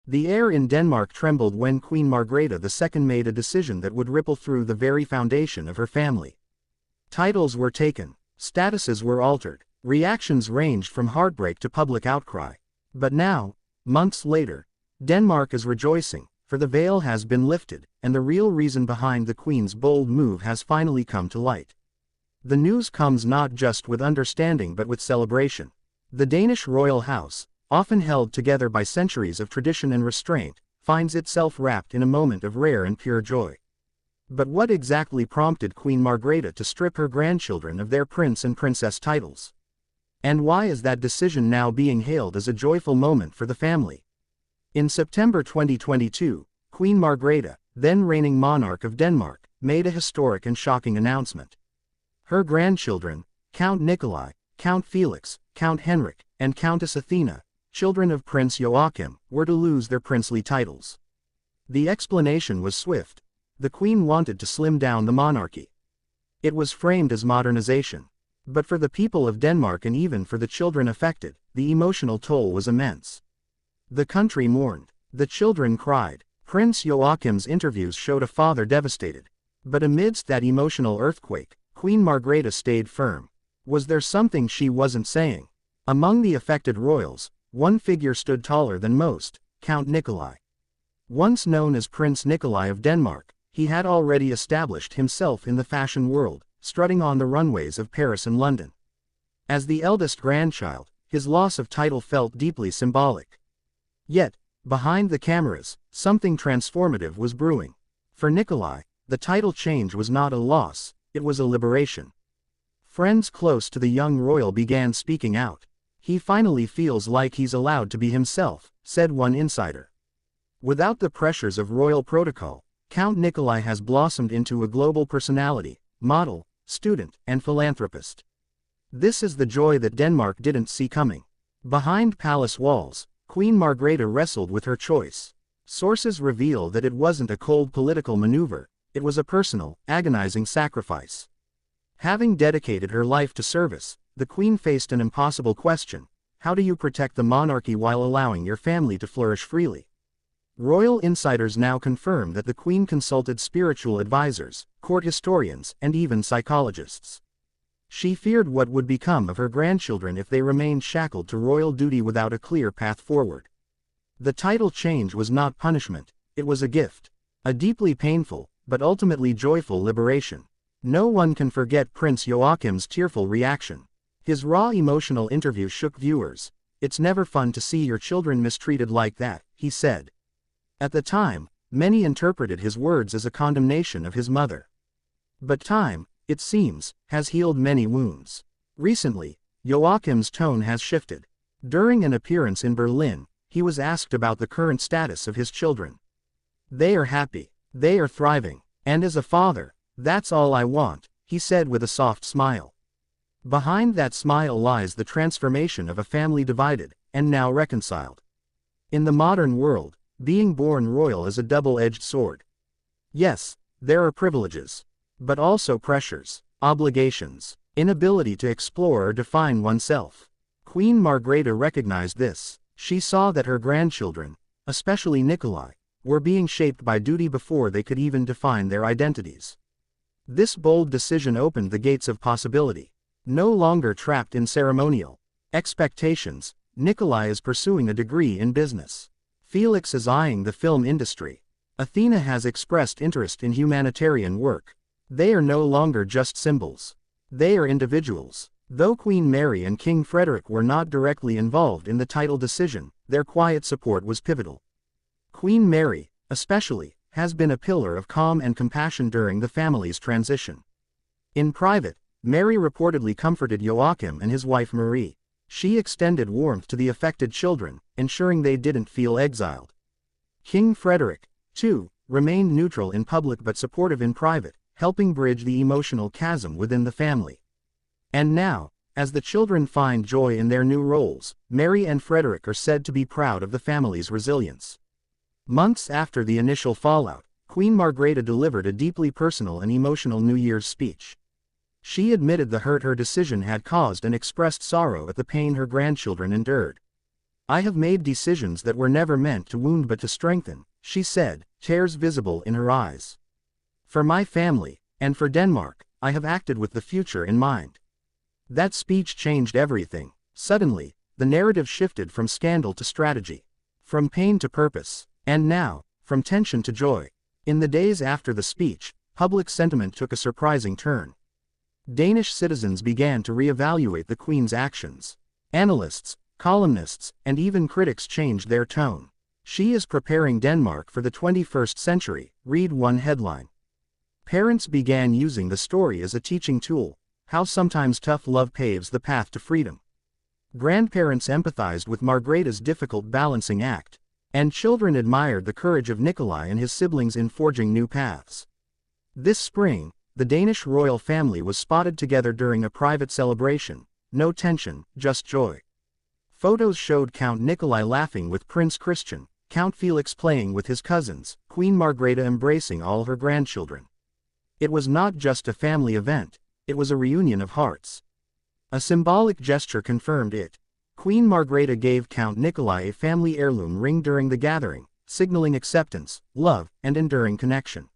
The air in Denmark trembled when Queen Margrethe II made a decision that would ripple through the very foundation of her family. Titles were taken, statuses were altered, reactions ranged from heartbreak to public outcry. But now, months later, Denmark is rejoicing, for the veil has been lifted, and the real reason behind the Queen's bold move has finally come to light. The news comes not just with understanding but with celebration. The Danish royal house, often held together by centuries of tradition and restraint, finds itself wrapped in a moment of rare and pure joy. But what exactly prompted Queen Margrethe to strip her grandchildren of their prince and princess titles? And why is that decision now being hailed as a joyful moment for the family? In September 2022, Queen Margrethe, then reigning monarch of Denmark, made a historic and shocking announcement. Her grandchildren, Count Nikolai, Count Felix, Count Henrik, and Countess Athena, children of Prince Joachim, were to lose their princely titles. The explanation was swift. The Queen wanted to slim down the monarchy. It was framed as modernization. But for the people of Denmark and even for the children affected, the emotional toll was immense. The country mourned. The children cried. Prince Joachim's interviews showed a father devastated. But amidst that emotional earthquake, Queen Margrethe stayed firm. Was there something she wasn't saying? Among the affected royals, one figure stood taller than most, Count Nikolai. Once known as Prince Nikolai of Denmark, he had already established himself in the fashion world, strutting on the runways of Paris and London. As the eldest grandchild, his loss of title felt deeply symbolic. Yet, behind the cameras, something transformative was brewing. For Nikolai, the title change was not a loss, it was a liberation. Friends close to the young royal began speaking out. He finally feels like he's allowed to be himself, said one insider. Without the pressures of royal protocol, Count Nikolai has blossomed into a global personality, model, student, and philanthropist. This is the joy that Denmark didn't see coming. Behind palace walls, Queen Margrethe wrestled with her choice. Sources reveal that it wasn't a cold political maneuver, it was a personal, agonizing sacrifice. Having dedicated her life to service, the Queen faced an impossible question: how do you protect the monarchy while allowing your family to flourish freely? Royal insiders now confirm that the Queen consulted spiritual advisors, court historians, and even psychologists. She feared what would become of her grandchildren if they remained shackled to royal duty without a clear path forward. The title change was not punishment, it was a gift. A deeply painful, but ultimately joyful liberation. No one can forget Prince Joachim's tearful reaction. His raw emotional interview shook viewers. "It's never fun to see your children mistreated like that," he said. At the time, many interpreted his words as a condemnation of his mother. But time, it seems, has healed many wounds. Recently, Joachim's tone has shifted. During an appearance in Berlin, he was asked about the current status of his children. "They are happy, they are thriving, and as a father, that's all I want," he said with a soft smile. Behind that smile lies the transformation of a family divided, and now reconciled. In the modern world, being born royal is a double-edged sword. Yes, there are privileges. But also pressures, obligations, inability to explore or define oneself. Queen Margrethe recognized this. She saw that her grandchildren, especially Nikolai, were being shaped by duty before they could even define their identities. This bold decision opened the gates of possibility. No longer trapped in ceremonial expectations, Nikolai is pursuing a degree in business. Felix is eyeing the film industry. Athena has expressed interest in humanitarian work. They are no longer just symbols. They are individuals. Though Queen Mary and King Frederick were not directly involved in the title decision, their quiet support was pivotal. Queen Mary, especially, has been a pillar of calm and compassion during the family's transition. In private, Mary reportedly comforted Joachim and his wife Marie. She extended warmth to the affected children, ensuring they didn't feel exiled. King Frederick, too, remained neutral in public but supportive in private, helping bridge the emotional chasm within the family. And now, as the children find joy in their new roles, Mary and Frederick are said to be proud of the family's resilience. Months after the initial fallout, Queen Margrethe delivered a deeply personal and emotional New Year's speech. She admitted the hurt her decision had caused and expressed sorrow at the pain her grandchildren endured. "I have made decisions that were never meant to wound but to strengthen," she said, tears visible in her eyes. "For my family, and for Denmark, I have acted with the future in mind." That speech changed everything. Suddenly, the narrative shifted from scandal to strategy, from pain to purpose, and now, from tension to joy. In the days after the speech, public sentiment took a surprising turn. Danish citizens began to reevaluate the Queen's actions. Analysts, columnists, and even critics changed their tone. "She is preparing Denmark for the 21st century," read one headline. Parents began using the story as a teaching tool, how sometimes tough love paves the path to freedom. Grandparents empathized with Margrethe's difficult balancing act, and children admired the courage of Nikolai and his siblings in forging new paths. This spring, the Danish royal family was spotted together during a private celebration. No tension, just joy. Photos showed Count Nikolai laughing with Prince Christian, Count Felix playing with his cousins, Queen Margrethe embracing all her grandchildren. It was not just a family event, it was a reunion of hearts. A symbolic gesture confirmed it. Queen Margrethe gave Count Nikolai a family heirloom ring during the gathering, signaling acceptance, love, and enduring connection.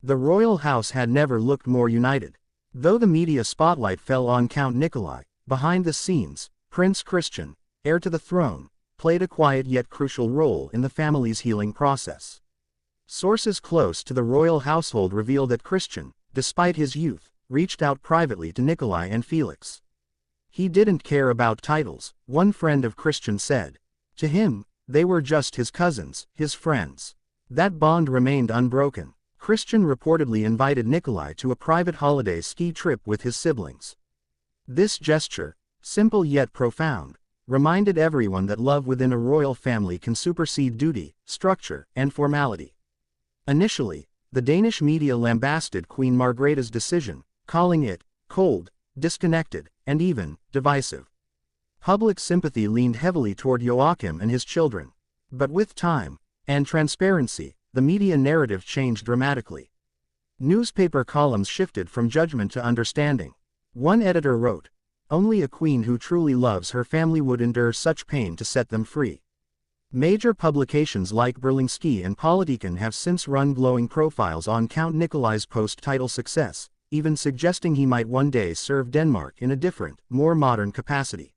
The royal house had never looked more united. Though the media spotlight fell on Count Nikolai, behind the scenes, Prince Christian, heir to the throne, played a quiet yet crucial role in the family's healing process. Sources close to the royal household reveal that Christian, despite his youth, reached out privately to Nikolai and Felix. "He didn't care about titles," one friend of Christian said. "To him, they were just his cousins, his friends." That bond remained unbroken. Christian reportedly invited Nikolai to a private holiday ski trip with his siblings. This gesture, simple yet profound, reminded everyone that love within a royal family can supersede duty, structure, and formality. Initially, the Danish media lambasted Queen Margrethe's decision, calling it cold, disconnected, and even divisive. Public sympathy leaned heavily toward Joachim and his children. But with time and transparency, the media narrative changed dramatically. Newspaper columns shifted from judgment to understanding. One editor wrote, "Only a queen who truly loves her family would endure such pain to set them free." Major publications like Berlingske and Politiken have since run glowing profiles on Count Nikolai's post-title success, even suggesting he might one day serve Denmark in a different, more modern capacity.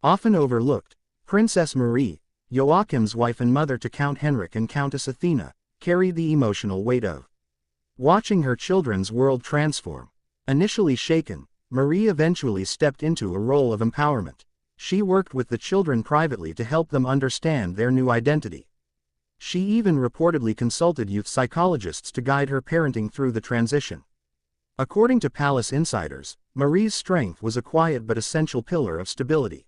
Often overlooked, Princess Marie, Joachim's wife and mother to Count Henrik and Countess Athena, carried the emotional weight of watching her children's world transform. Initially shaken, Marie eventually stepped into a role of empowerment. She worked with the children privately to help them understand their new identity. She even reportedly consulted youth psychologists to guide her parenting through the transition. According to palace insiders, Marie's strength was a quiet but essential pillar of stability.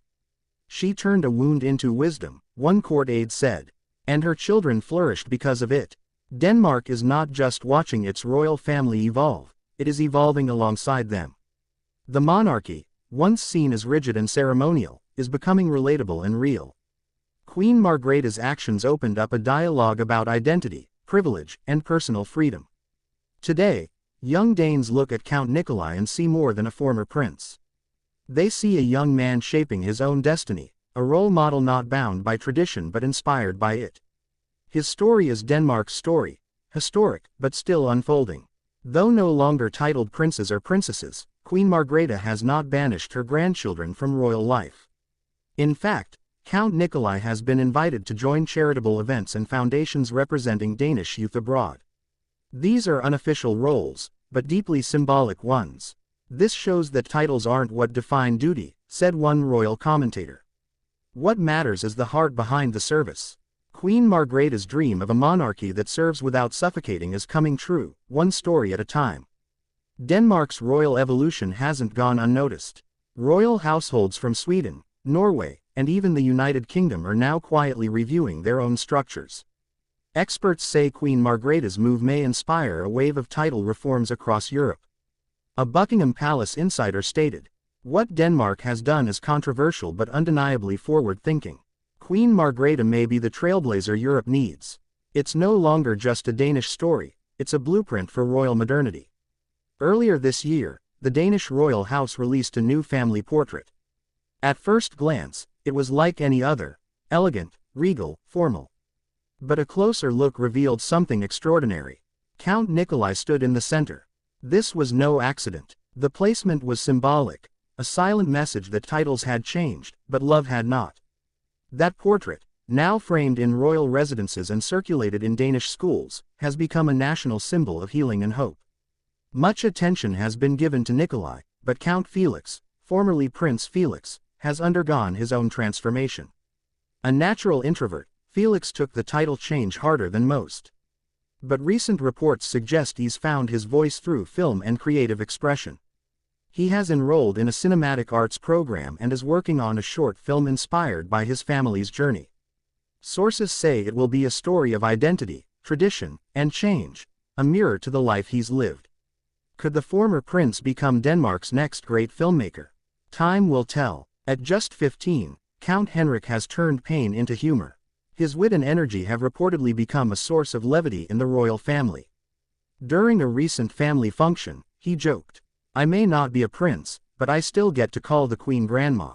"She turned a wound into wisdom," one court aide said, "and her children flourished because of it." Denmark is not just watching its royal family evolve, it is evolving alongside them. The monarchy, once seen as rigid and ceremonial, is becoming relatable and real. Queen Margrethe's actions opened up a dialogue about identity, privilege, and personal freedom. Today, young Danes look at Count Nikolai and see more than a former prince. They see a young man shaping his own destiny, a role model not bound by tradition but inspired by it. His story is Denmark's story, historic but still unfolding. Though no longer titled princes or princesses, Queen Margrethe has not banished her grandchildren from royal life. In fact, Count Nikolai has been invited to join charitable events and foundations representing Danish youth abroad. These are unofficial roles, but deeply symbolic ones. "This shows that titles aren't what define duty," said one royal commentator. "What matters is the heart behind the service." Queen Margrethe's dream of a monarchy that serves without suffocating is coming true, one story at a time. Denmark's royal evolution hasn't gone unnoticed. Royal households from Sweden, Norway, and even the United Kingdom are now quietly reviewing their own structures. Experts say Queen Margrethe's move may inspire a wave of title reforms across Europe. A Buckingham Palace insider stated, "What Denmark has done is controversial but undeniably forward-thinking. Queen Margrethe may be the trailblazer Europe needs. It's no longer just a Danish story, it's a blueprint for royal modernity." Earlier this year, the Danish royal house released a new family portrait. At first glance, it was like any other, elegant, regal, formal. But a closer look revealed something extraordinary. Count Nikolai stood in the center. This was no accident. The placement was symbolic, a silent message that titles had changed, but love had not. That portrait, now framed in royal residences and circulated in Danish schools, has become a national symbol of healing and hope. Much attention has been given to Nikolai, but Count Felix, formerly Prince Felix, has undergone his own transformation. A natural introvert, Felix took the title change harder than most. But recent reports suggest he's found his voice through film and creative expression. He has enrolled in a cinematic arts program and is working on a short film inspired by his family's journey. Sources say it will be a story of identity, tradition, and change, a mirror to the life he's lived. Could the former prince become Denmark's next great filmmaker? Time will tell. At just 15, Count Henrik has turned pain into humor. His wit and energy have reportedly become a source of levity in the royal family. During a recent family function, he joked, "I may not be a prince, but I still get to call the queen grandma."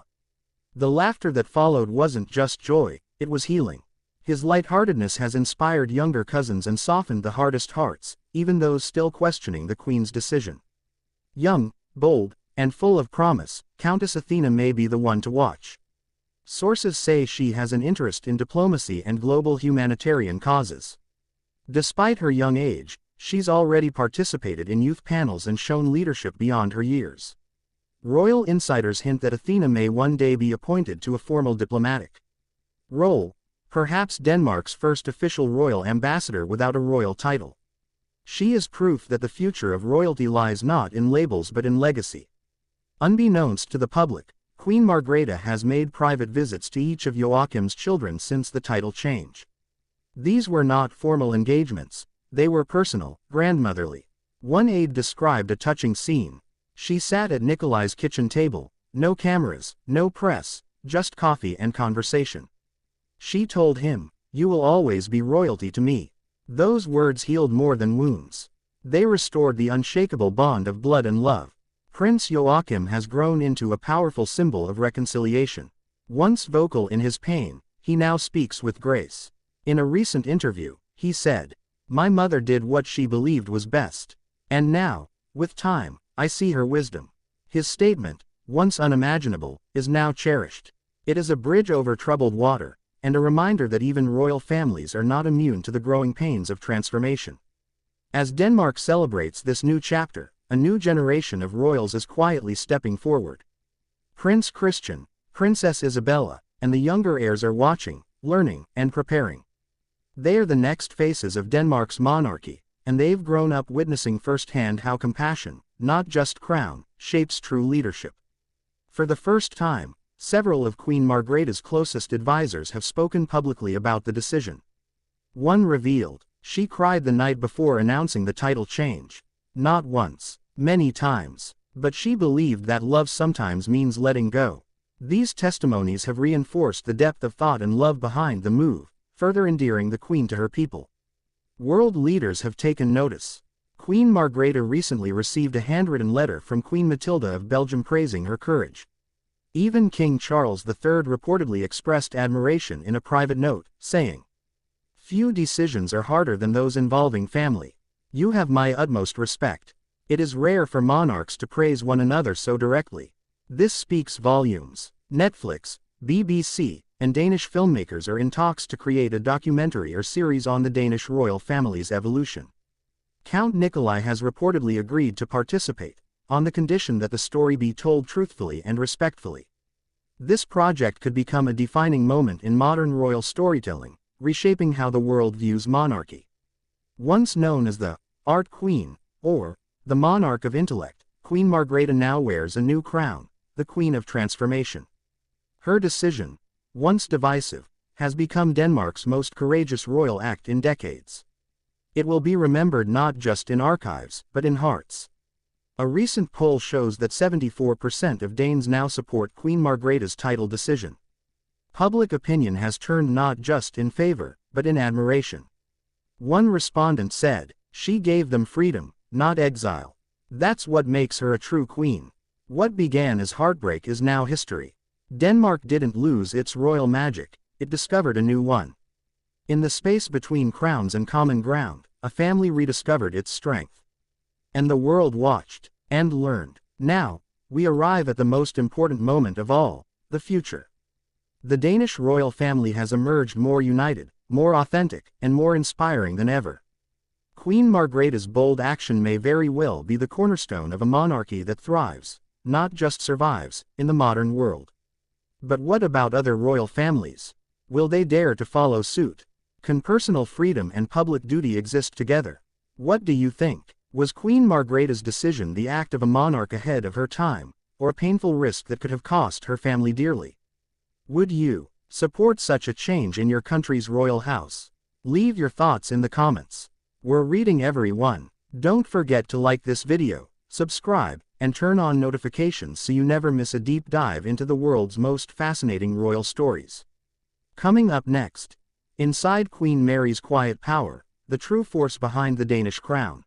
The laughter that followed wasn't just joy, it was healing. His lightheartedness has inspired younger cousins and softened the hardest hearts, even those still questioning the queen's decision. Young, bold, and full of promise, Countess Athena may be the one to watch. Sources say she has an interest in diplomacy and global humanitarian causes. Despite her young age, she's already participated in youth panels and shown leadership beyond her years. Royal insiders hint that Athena may one day be appointed to a formal diplomatic role, perhaps Denmark's first official royal ambassador without a royal title. She is proof that the future of royalty lies not in labels but in legacy. Unbeknownst to the public, Queen Margrethe has made private visits to each of Joachim's children since the title change. These were not formal engagements, they were personal, grandmotherly. One aide described a touching scene. She sat at Nikolai's kitchen table, no cameras, no press, just coffee and conversation. She told him, "You will always be royalty to me." Those words healed more than wounds. They restored the unshakable bond of blood and love. Prince Joachim has grown into a powerful symbol of reconciliation. Once vocal in his pain, he now speaks with grace. In a recent interview, he said, "My mother did what she believed was best. And now, with time, I see her wisdom." His statement, once unimaginable, is now cherished. It is a bridge over troubled water, and a reminder that even royal families are not immune to the growing pains of transformation. As Denmark celebrates this new chapter, a new generation of royals is quietly stepping forward. Prince Christian, Princess Isabella, and the younger heirs are watching, learning, and preparing. They are the next faces of Denmark's monarchy, and they've grown up witnessing firsthand how compassion, not just crown, shapes true leadership. For the first time, several of Queen Margrethe's closest advisors have spoken publicly about the decision. One revealed, she cried the night before announcing the title change. Not once, many times, but she believed that love sometimes means letting go. These testimonies have reinforced the depth of thought and love behind the move, further endearing the Queen to her people. World leaders have taken notice. Queen Margrethe recently received a handwritten letter from Queen Matilda of Belgium praising her courage. Even King Charles III reportedly expressed admiration in a private note, saying, "Few decisions are harder than those involving family. You have my utmost respect." It is rare for monarchs to praise one another so directly. This speaks volumes. Netflix, BBC, and Danish filmmakers are in talks to create a documentary or series on the Danish royal family's evolution. Count Nikolai has reportedly agreed to participate, on the condition that the story be told truthfully and respectfully. This project could become a defining moment in modern royal storytelling, reshaping how the world views monarchy. Once known as the Art Queen, or the Monarch of Intellect, Queen Margrethe now wears a new crown, the Queen of Transformation. Her decision, once divisive, has become Denmark's most courageous royal act in decades. It will be remembered not just in archives, but in hearts. A recent poll shows that 74% of Danes now support Queen Margrethe's title decision. Public opinion has turned not just in favor, but in admiration. One respondent said, "She gave them freedom, not exile. That's what makes her a true queen. What began as heartbreak is now history." Denmark didn't lose its royal magic, it discovered a new one. In the space between crowns and common ground, a family rediscovered its strength. And the world watched, and learned. Now, we arrive at the most important moment of all, the future. The Danish royal family has emerged more united, more authentic, and more inspiring than ever. Queen Margrethe's bold action may very well be the cornerstone of a monarchy that thrives, not just survives, in the modern world. But what about other royal families? Will they dare to follow suit? Can personal freedom and public duty exist together? What do you think? Was Queen Margrethe's decision the act of a monarch ahead of her time, or a painful risk that could have cost her family dearly? Would you support such a change in your country's royal house? Leave your thoughts in the comments. We're reading everyone. Don't forget to like this video, subscribe, and turn on notifications so you never miss a deep dive into the world's most fascinating royal stories. Coming up next, inside Queen Mary's quiet power, the true force behind the Danish crown.